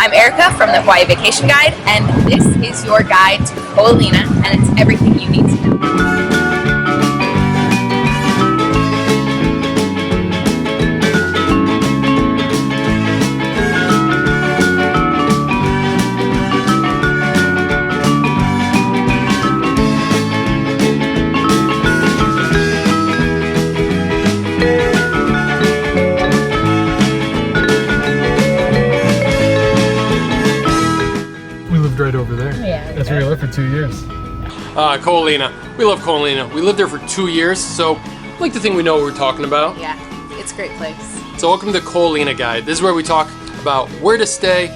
I'm Erica from the Hawaii Vacation Guide, and this is your guide to Ko Olina, and it's everything you need to know. Right over there. Yeah. That's where we lived for 2 years. Ko Olina. We love Ko Olina. We lived there for 2 years, so I like to think we know what we're talking about. Yeah, it's a great place. So welcome to Ko Olina Guide. This is where we talk about where to stay,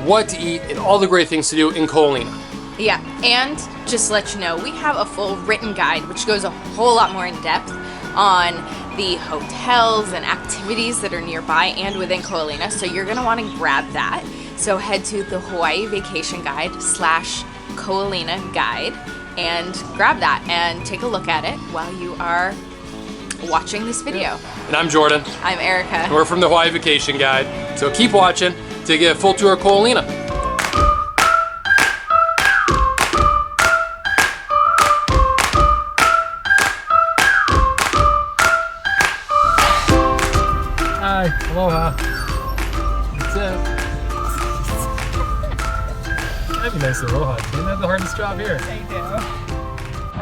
what to eat, and all the great things to do in Ko Olina. Yeah, and just to let you know, we have a full written guide which goes a whole lot more in depth on the hotels and activities that are nearby and within Ko Olina, so you're going to want to grab that. So head to the Hawaii Vacation Guide /Ko Olina Guide and grab that and take a look at it while you are watching this video. And I'm Jordan. I'm Erica. And we're from the Hawaii Vacation Guide. So keep watching to get a full tour of Ko Olina. Hi, aloha. What's up? That'd be nice aloha. Isn't that the hardest job here? I do.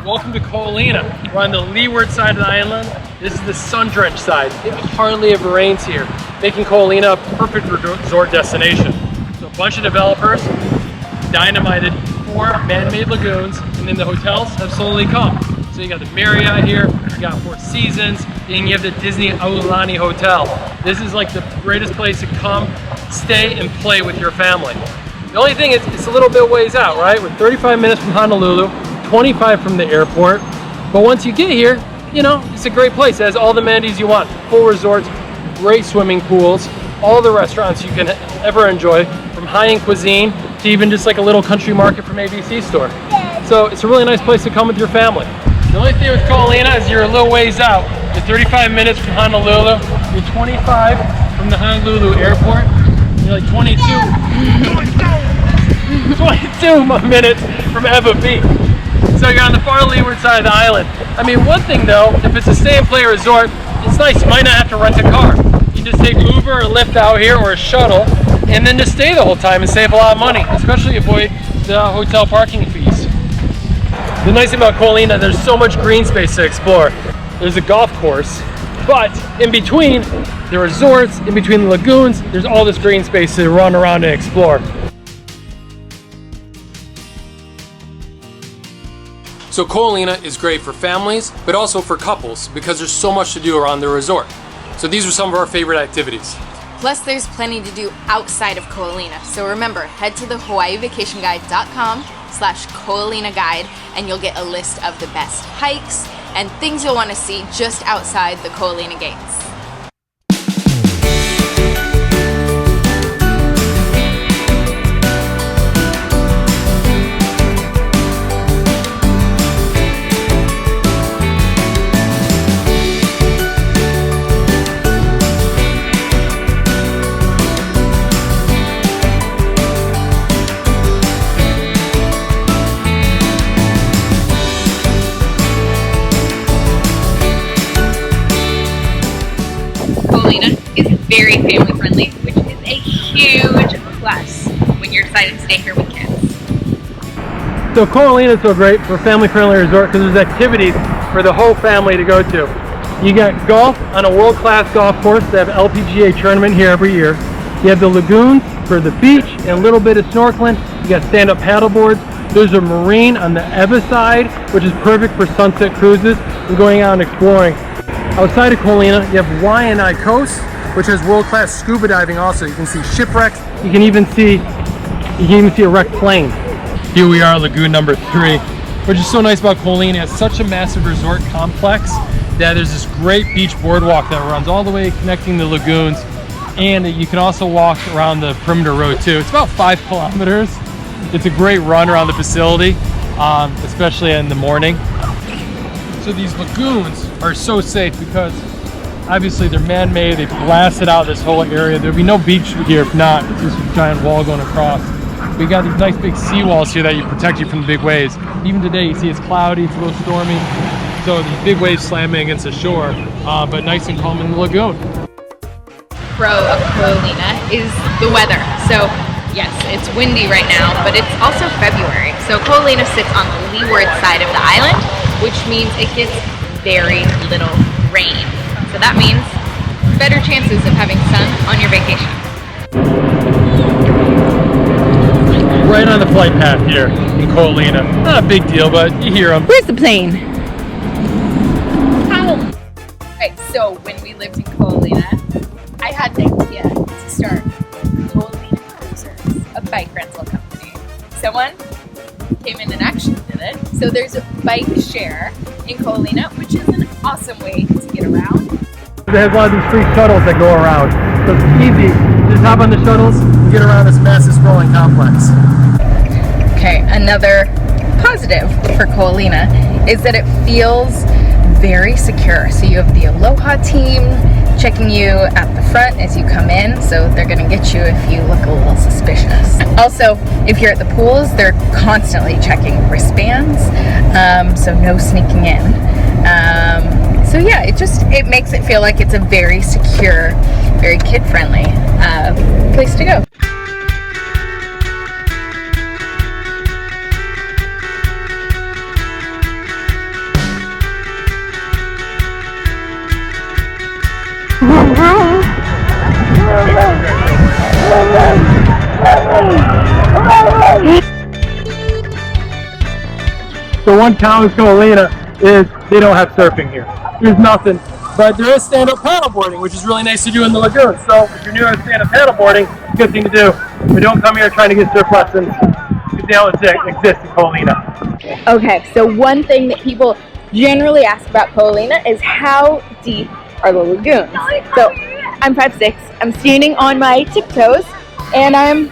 Welcome to Ko Olina. We're on the leeward side of the island. This is the sun-drenched side. It hardly ever rains here, making Ko Olina a perfect resort destination. So a bunch of developers dynamited 4 man-made lagoons, and then the hotels have slowly come. So you got the Marriott here, you got 4 Seasons, and you have the Disney Aulani Hotel. This is like the greatest place to come, stay, and play with your family. The only thing is, it's a little bit ways out, right? We're 35 minutes from Honolulu, 25 from the airport. But once you get here, you know, it's a great place. It has all the amenities you want. Full resorts, great swimming pools, all the restaurants you can ever enjoy, from high-end cuisine to even just like a little country market from ABC store. So it's a really nice place to come with your family. The only thing with Ko Olina is you're a little ways out. You're 35 minutes from Honolulu, you're 25 from the Honolulu airport, you're like 22 minutes from Ewa Beach. So you're on the far leeward side of the island. I mean, one thing though, if it's a stay and play resort, it's nice, you might not have to rent a car. You can just take Uber or Lyft out here or a shuttle and then just stay the whole time and save a lot of money, especially avoid the hotel parking fees. The nice thing about Ko Olina, there's so much green space to explore. There's a golf course, but in between the resorts, in between the lagoons, there's all this green space to run around and explore. So Ko Olina is great for families, but also for couples because there's so much to do around the resort. So these are some of our favorite activities. Plus, there's plenty to do outside of Ko Olina. So remember, head to the HawaiiVacationGuide.com/Ko Olina Guide, and you'll get a list of the best hikes and things you'll want to see just outside the Ko Olina gates. Is very family friendly, which is a huge plus when you're deciding to stay here with kids. So Ko Olina is so great for a family friendly resort because there's activities for the whole family to go to. You got golf on a world-class golf course. They have an LPGA tournament here every year. You have the lagoons for the beach and a little bit of snorkeling. You got stand-up paddle boards. There's a marine on the Ewa side, which is perfect for sunset cruises and going out and exploring. Outside of Ko Olina, you have Waianae Coast, which has world-class scuba diving also. You can see shipwrecks. You can even see a wrecked plane. Here we are, lagoon number 3, which is so nice about Ko Olina. It's such a massive resort complex that there's this great beach boardwalk that runs all the way connecting the lagoons, and you can also walk around the perimeter road too. It's about 5 kilometers. It's a great run around the facility, especially in the morning. So these lagoons are so safe because Obviously, they're man-made. They blasted out this whole area. There'd be no beach here if not. It's just a giant wall going across. We got these nice big seawalls here that protect you from the big waves. Even today, you see it's cloudy, it's a little stormy. So these big waves slamming against the shore, but nice and calm in the lagoon. Pro of Ko Olina is the weather. So yes, it's windy right now, but it's also February. So Ko Olina sits on the leeward side of the island, which means it gets very little rain. So that means better chances of having sun on your vacation. Right on the flight path here in Ko Olina. Not a big deal, but you hear them. Where's the plane? Okay, so when we lived in Ko Olina, I had an idea to start Ko Olina Cruisers, a bike rental company. Someone came in and actually did it. So there's a bike share in Ko Olina, which is an awesome way to get around. They have a lot of these free shuttles that go around. So it's easy. Just hop on the shuttles and get around this massive sprawling complex. Okay, another positive for Ko Olina is that it feels very secure. So you have the Aloha team checking you at the front as you come in, so they're gonna get you if you look a little suspicious. Also, if you're at the pools, they're constantly checking wristbands, so no sneaking in. So yeah, it makes it feel like it's a very secure, very kid-friendly place to go. The one con with Ko Olina is they don't have surfing here. There's nothing. But there is stand-up paddleboarding, which is really nice to do in the lagoon. So if you're new to stand-up paddleboarding, it's a good thing to do. But don't come here trying to get surf lessons, because they don't exist in Ko Olina. Okay, so one thing that people generally ask about Ko Olina is how deep are the lagoons? So I'm 5'6", I'm standing on my tiptoes, and I'm,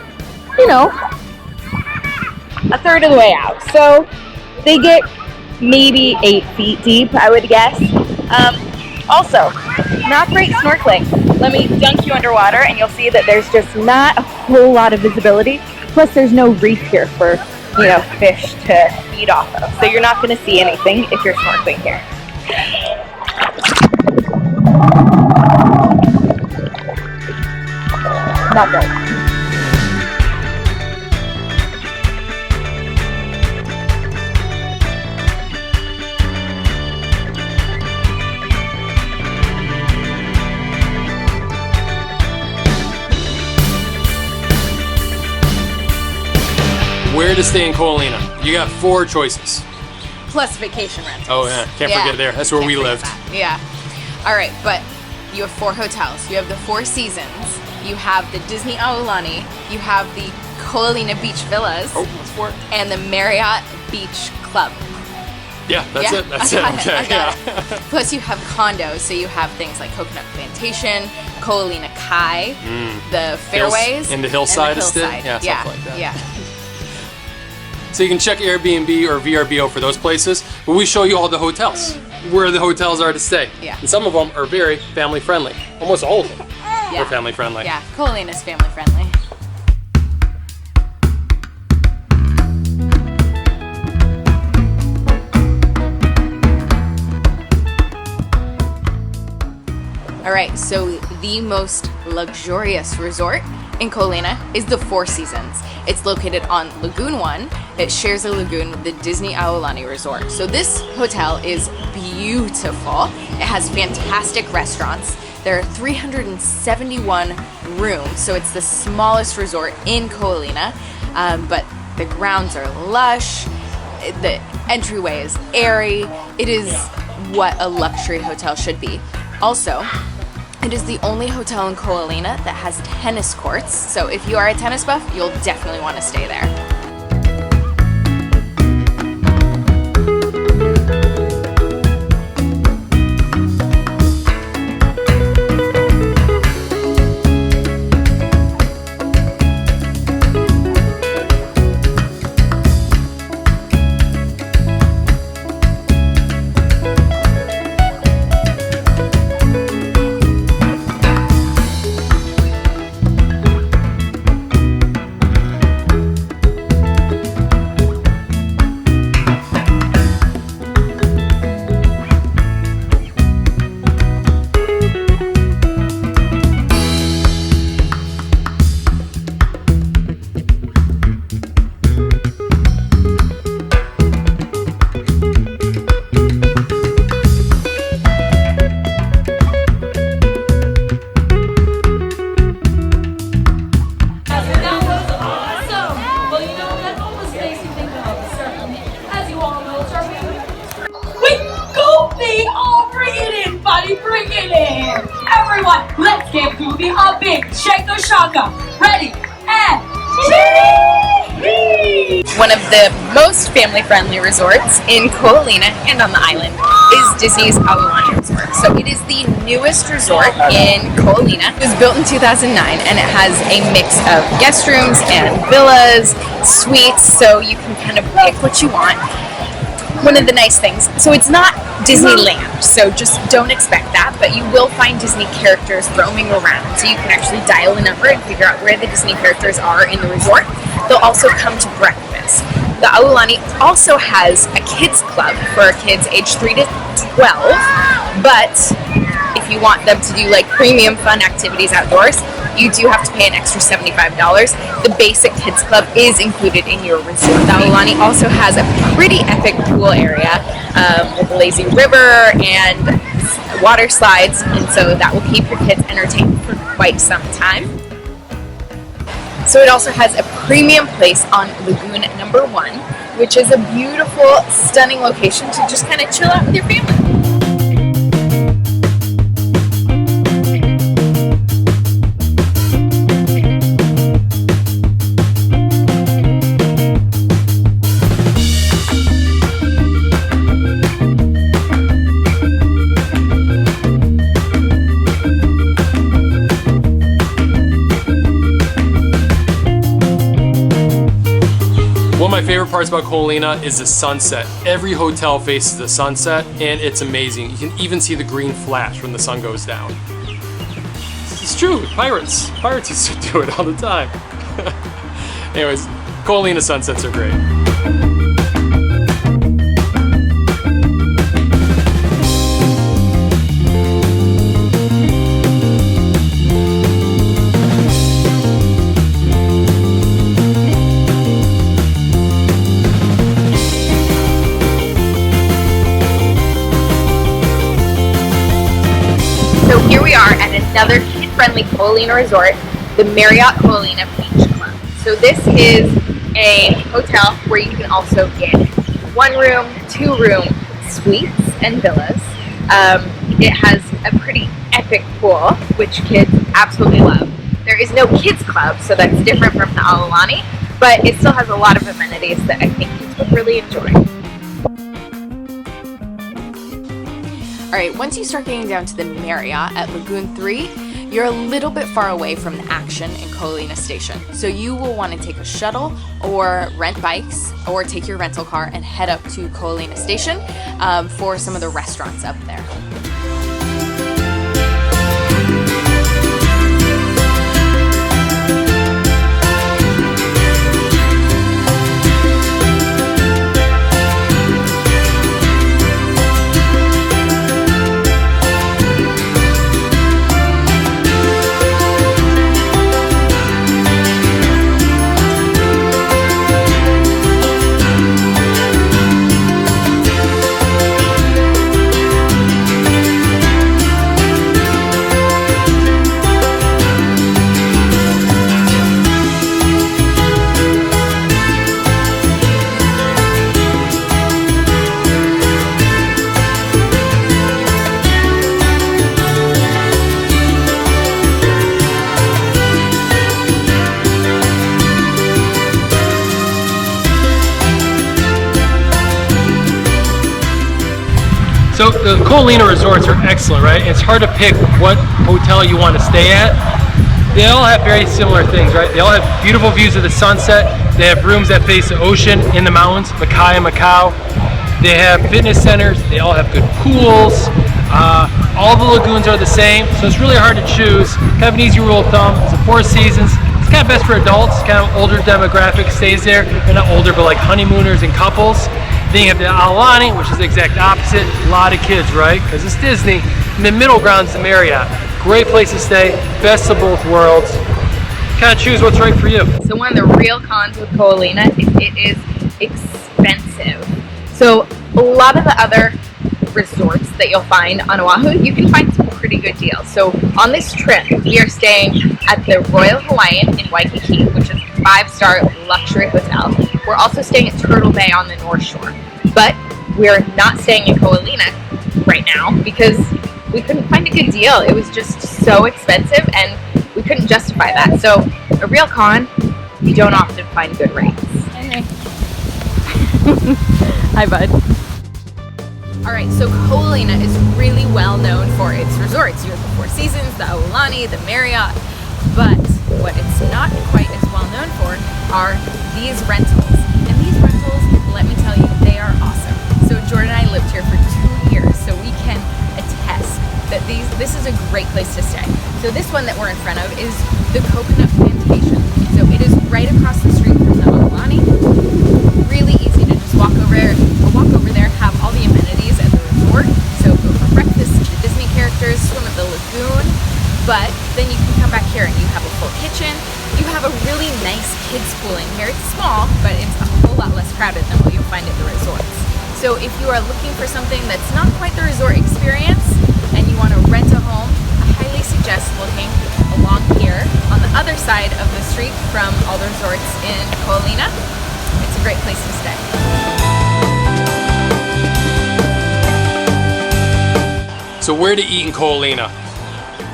a third of the way out. So they get maybe 8 feet deep, I would guess. Also, not great snorkeling. Let me dunk you underwater and you'll see that there's just not a whole lot of visibility. Plus there's no reef here for, fish to feed off of. So you're not gonna see anything if you're snorkeling here. Not great. Where to stay in Ko Olina? You got 4 choices. Plus vacation rentals. Oh yeah, can't forget there. That's where we lived. Yeah. All right, but you have 4 hotels. You have the 4 Seasons. You have the Disney Aulani. You have the Ko Olina Beach Villas. Oh, what's 4? And the Marriott Beach Club. Yeah, that's it. That's it. Okay, yeah. Plus you have condos, so you have things like Coconut Plantation, Ko Olina Kai, the fairways, and the hillside estate. Yeah, something like that. Yeah. So you can check Airbnb or VRBO for those places, but we show you all the hotels, where the hotels are to stay. Yeah. And some of them are very family friendly. Almost all of them are family friendly. Yeah, Ko Olina's family friendly. All right, so the most luxurious resort in Ko Olina is the Four Seasons. It's located on Lagoon 1. It shares a lagoon with the Disney Aulani Resort. So this hotel is beautiful. It has fantastic restaurants. There are 371 rooms, so it's the smallest resort in Ko Olina, but the grounds are lush. The entryway is airy. It is what a luxury hotel should be. Also, it is the only hotel in Ko Olina that has tennis courts, so if you are a tennis buff, you'll definitely want to stay there. Everybody bring it in! Everyone, let's get groovy a big shaka shaka. Ready and One of the most family-friendly resorts in Ko Olina and on the island is Disney's Aulani Resort. So it is the newest resort in Ko Olina. It was built in 2009 and it has a mix of guest rooms and villas, suites, so you can kind of pick what you want. One of the nice things, so it's not Disneyland, so just don't expect that, but you will find Disney characters roaming around, so you can actually dial a number and figure out where the Disney characters are in the resort. They'll also come to breakfast. The Aulani also has a kids club for kids age 3 to 12, but if you want them to do like premium fun activities outdoors, you do have to pay an extra $75. The basic kids club is included in your resort. The Aulani also has a pretty epic pool area with a lazy river and water slides, and so that will keep your kids entertained for quite some time. So it also has a premium place on Lagoon number 1, which is a beautiful, stunning location to just kind of chill out with your family. One of my favorite parts about Ko Olina is the sunset. Every hotel faces the sunset and it's amazing. You can even see the green flash when the sun goes down. It's true, pirates used to do it all the time. Anyways, Ko Olina sunsets are great. So here we are at another kid-friendly Ko Olina resort, the Marriott Ko Olina Beach Club. So this is a hotel where you can also get 1-room, 2-room suites and villas. It has a pretty epic pool, which kids absolutely love. There is no kids club, so that's different from the Aulani, but it still has a lot of amenities that I think kids would really enjoy. Alright, once you start getting down to the Marriott at Lagoon 3, you're a little bit far away from the action in Ko Olina Station. So you will want to take a shuttle or rent bikes or take your rental car and head up to Ko Olina Station for some of the restaurants up there. So the Ko Olina resorts are excellent, right? It's hard to pick what hotel you want to stay at. They all have very similar things, right? They all have beautiful views of the sunset. They have rooms that face the ocean in the mountains, Makai and Macau. They have fitness centers. They all have good pools. All the lagoons are the same, so it's really hard to choose. Kind of an easy rule of thumb. It's the 4 seasons. It's kind of best for adults. Kind of older demographic stays there. They're not older, but like honeymooners and couples. Then you have the Aulani, which is the exact opposite. A lot of kids, right? Because it's Disney. And the middle ground's the Marriott. Great place to stay. Best of both worlds. Kind of choose what's right for you. So one of the real cons with Ko Olina is it is expensive. So a lot of the other resorts that you'll find on Oahu, you can find some pretty good deals. So on this trip, we are staying at the Royal Hawaiian in Waikiki, which is a 5-star luxury hotel. We're also staying at Turtle Bay on the North Shore. But we're not staying in Ko Olina right now because we couldn't find a good deal. It was just so expensive and we couldn't justify that. So a real con, you don't often find good rates. Hi, bud. All right, so Ko Olina is really well known for its resorts. You have the Four Seasons, the Aulani, the Marriott, but what it's not quite as well known for are these rentals. And these rentals, let me tell you, they are awesome. So Jordan and I lived here for 2 years, so we can attest that this is a great place to stay. So this one that we're in front of is the Coconut Plantation. So it is right across the street from the Aulani. Really easy to just walk over there, have all the amenities at the resort. So go for breakfast, see the Disney characters, swim at the lagoon. But then you can come back here and you have a full kitchen. You have a really nice kids pool in here. It's small, but it's a whole lot less crowded than what you'll find at the resorts. So if you are looking for something that's not quite the resort experience and you want to rent a home, I highly suggest looking along here on the other side of the street from all the resorts in Ko Olina. It's a great place to stay. So where to eat in Ko Olina?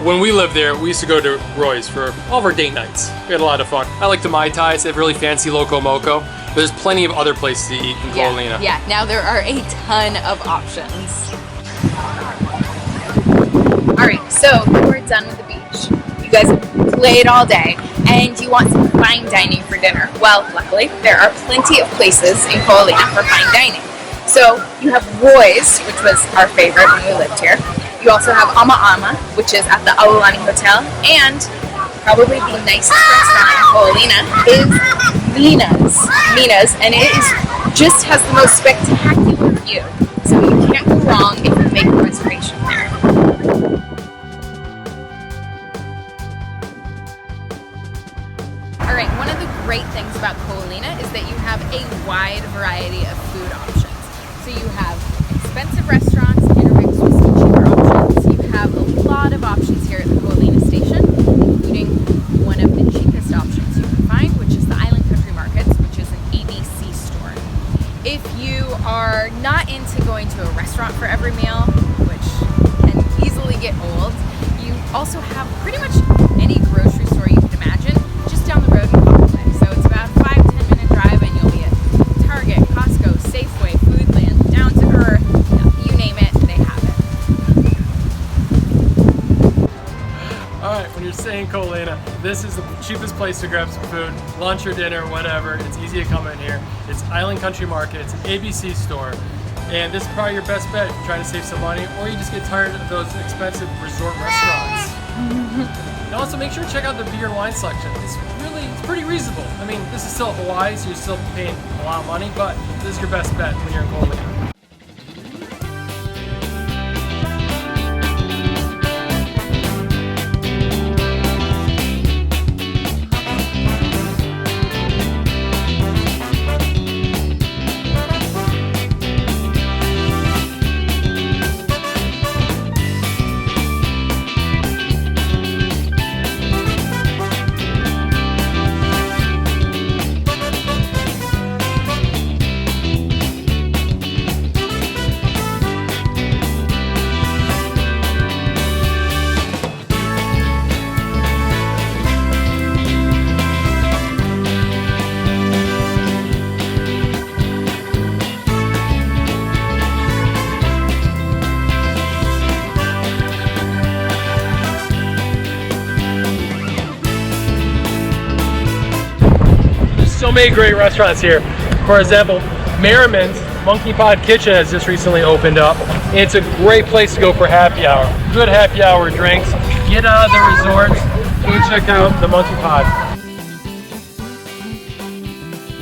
When we lived there, we used to go to Roy's for all of our date nights. We had a lot of fun. I like the Mai Tais. They have really fancy Loco Moco. But there's plenty of other places to eat in Ko Olina. Yeah, now there are a ton of options. All right, so we're done with the beach. You guys have played all day and you want some fine dining for dinner. Well, luckily, there are plenty of places in Ko Olina for fine dining. So you have Roy's, which was our favorite when we lived here. You also have Ama, which is at the Aulani Hotel, and probably the nicest restaurant in Ko Olina is Mina's, and it just has the most spectacular view. So you can't go wrong if you make a reservation there. All right, one of the great things about Ko Olina is that you have a wide variety of food options. So you have expensive restaurants intermixed with some cheaper options. You have a lot of options here at the Ko Olina station, including one of the cheapest options you can find, which is the Island Country Markets, which is an ABC store. If you are not into going to a restaurant for every meal, which can easily get old, you also have pretty much any grocery store you can imagine just down the road in Ko Olina. So it's about a 5-10 minute drive and you'll be at Target, Costco, Safeway, Foodland, Down to Earth, you name it, they have it. Alright, when you're staying in Ko Olina, this is the cheapest place to grab some food, lunch or dinner, whatever. It's easy to come in here. It's Island Country Market, it's an ABC store, and this is probably your best bet if you're trying to save some money, or you just get tired of those expensive resort restaurants. And also make sure to check out the beer and wine selection. It's pretty reasonable. I mean, this is still Hawaii, so you're still paying a lot of money, but this is your best bet when you're in Ko Olina. So many great restaurants here. For example, Know.mins Monkey Pod Kitchen has just recently opened up. It's a great place to go for happy hour. Good happy hour drinks. Get out of the resorts, go check out the Monkey Pod.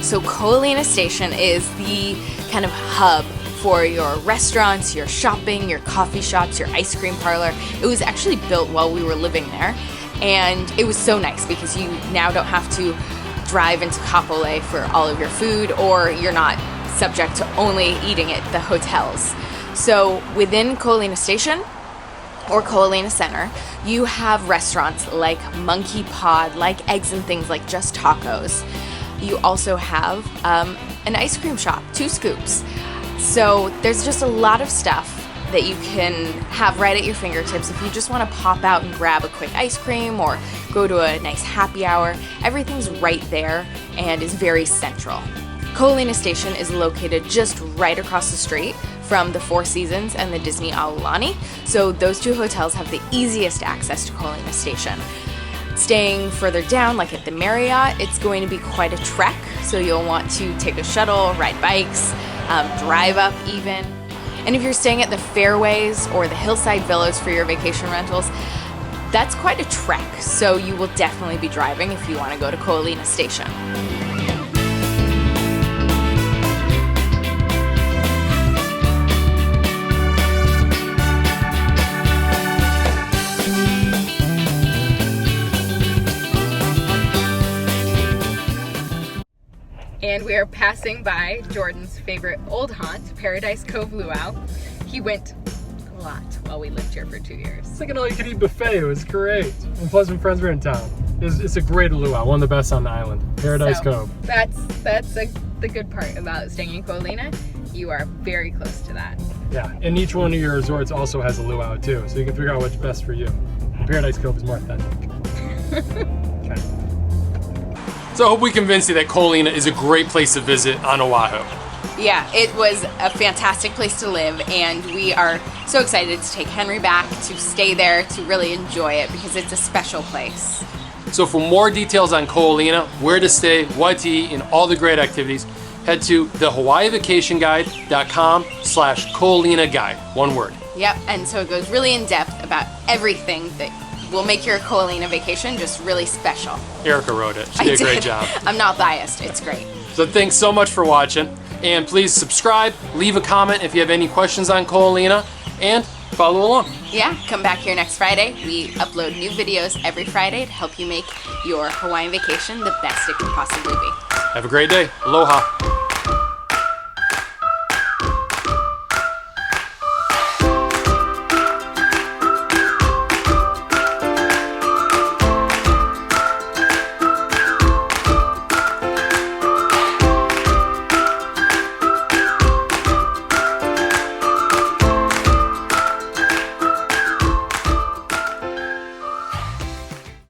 So Ko Olina Station is the kind of hub for your restaurants, your shopping, your coffee shops, your ice cream parlor. It was actually built while we were living there, and it was so nice because you now don't have to drive into Kapolei for all of your food, or you're not subject to only eating at the hotels. So within Ko Olina Station or Ko Olina Center, you have restaurants like Monkey Pod, like Eggs and Things, like Just Tacos. You also have an ice cream shop, Two Scoops. So there's just a lot of stuff that you can have right at your fingertips if you just want to pop out and grab a quick ice cream or go to a nice happy hour. Everything's right there and is very central. Ko Olina Station is located just right across the street from the Four Seasons and the Disney Aulani, so those two hotels have the easiest access to Ko Olina Station. Staying further down, like at the Marriott, it's going to be quite a trek, so you'll want to take a shuttle, ride bikes, drive up even. And if you're staying at the Fairways or the Hillside Villas for your vacation rentals, that's quite a trek, so you will definitely be driving if you want to go to Ko Olina Station. And we are passing by Jordan's favorite old haunt, Paradise Cove Luau. He went a lot while we lived here for 2 years. It's like an all-you-can-eat buffet. It was great. And plus, when friends were in town. It's a great luau, one of the best on the island. Paradise Cove. That's the good part about staying in Ko Olina. You are very close to that. Yeah, and each one of your resorts also has a luau too, so you can figure out what's best for you. And Paradise Cove is more authentic. Okay. So I hope we convinced you that Ko Olina is a great place to visit on Oahu. Yeah, it was a fantastic place to live, and we are so excited to take Henry back, to stay there, to really enjoy it, because it's a special place. So for more details on Ko Olina, where to stay, what to eat, and all the great activities, head to thehawaiivacationguide.com/Ko Olina guide, one word. Yep, and so it goes really in depth about everything that will make your Ko Olina vacation just really special. Erica wrote it. She did a great job. I'm not biased, it's great. So thanks so much for watching, and please subscribe, leave a comment if you have any questions on Ko Olina, and follow along. Yeah, come back here next Friday. We upload new videos every Friday to help you make your Hawaiian vacation the best it can possibly be. Have a great day. Aloha.